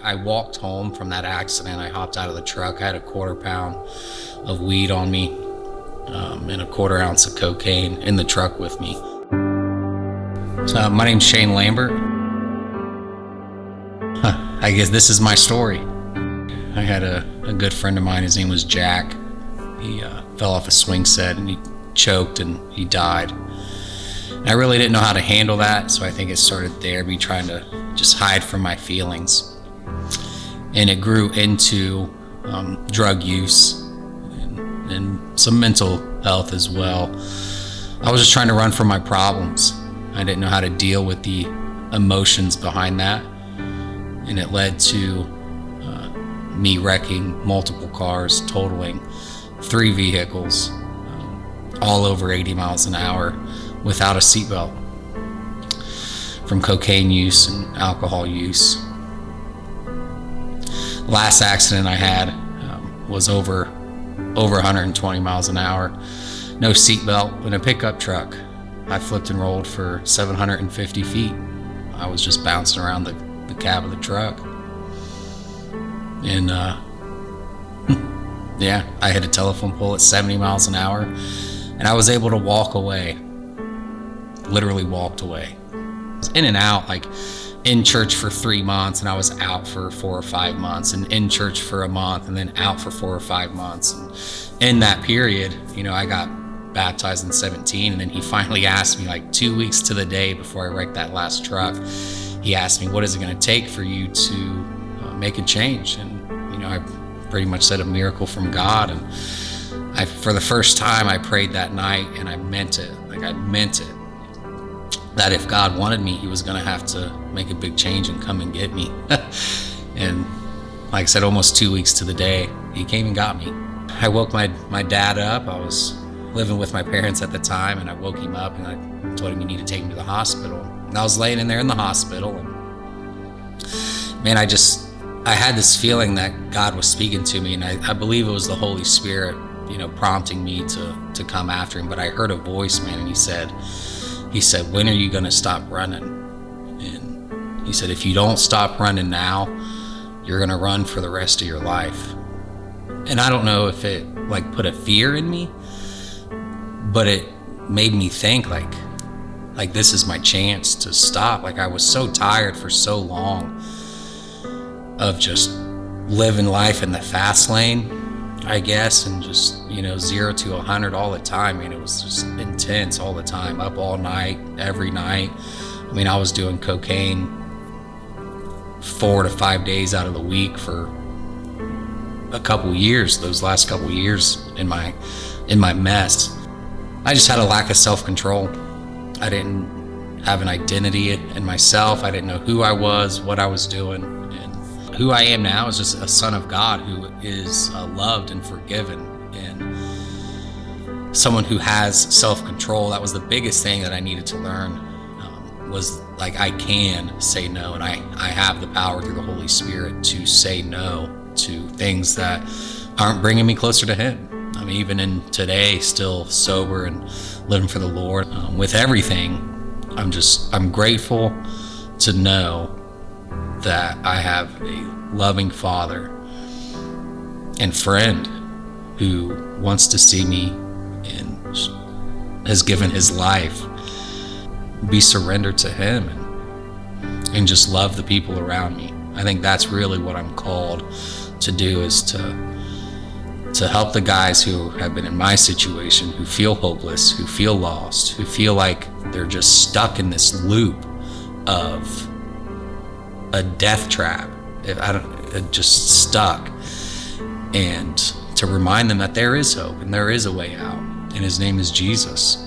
I walked home from that accident. I hopped out of the truck. I had a 1/4 pound of weed on me, and a 1/4 ounce of cocaine in the truck with me. My name's Shane Lambert. I guess this is my story. I had a good friend of mine. His name was Jack. He fell off a swing set and he choked and he died. And I really didn't know how to handle that, so I think it started there, me trying to just hide from my feelings. And it grew into drug use and some mental health as well. I was just trying to run from my problems. I didn't know how to deal with the emotions behind that, and it led to me wrecking multiple cars, totaling 3 vehicles, all over 80 miles an hour without a seatbelt, from cocaine use and alcohol use. Last accident I had was over 120 miles an hour, no seatbelt, in a pickup truck. I flipped and rolled for 750 feet. I was just bouncing around the cab of the truck. And yeah, I hit a telephone pole at 70 miles an hour, and I was able to walk away, literally walked away. I was in and out, like in church for 3 months, and I was out for 4 or 5 months, and in church for a month, and then out for 4 or 5 months. And in that period, I got baptized in 17, and then he finally asked me, like 2 weeks to the day before I wrecked that last truck, he asked me, what is it going to take for you to make a change? And I pretty much said a miracle from God. And for the first time, I prayed that night, and I meant it. Like, I meant it, that if God wanted me, he was going to have to make a big change and come and get me. And like I said, almost 2 weeks to the day, he came and got me. I woke my dad up. I was living with my parents at the time, and I woke him up and I told him, you need to take me to the hospital. And I was laying in there in the hospital, and man, I had this feeling that God was speaking to me, and I believe it was the Holy Spirit, prompting me to come after him. But I heard a voice, man, and he said, when are you going to stop running? And he said, if you don't stop running now, you're going to run for the rest of your life. And I don't know if it put a fear in me, but it made me think like this is my chance to stop. Like, I was so tired for so long of just living life in the fast lane, I guess, and just 0 to 100 all the time. I mean, it was just intense all the time, up all night, every night. I mean, I was doing cocaine 4 to 5 days out of the week for a couple years. Those last couple years in my mess, I just had a lack of self-control. I didn't have an identity in myself. I didn't know who I was, what I was doing. And who I am now is just a son of God who is loved and forgiven, and someone who has self-control. That was the biggest thing that I needed to learn, was I can say no, and I have the power through the Holy Spirit to say no to things that aren't bringing me closer to him. I mean, even in today, still sober and living for the Lord, with everything, I'm grateful to know that I have a loving Father and friend who wants to see me and has given his life, be surrendered to him, and just love the people around me. I think that's really what I'm called to do, is to help the guys who have been in my situation, who feel hopeless, who feel lost, who feel like they're just stuck in this loop of a death trap, just stuck, and to remind them that there is hope and there is a way out, and his name is Jesus.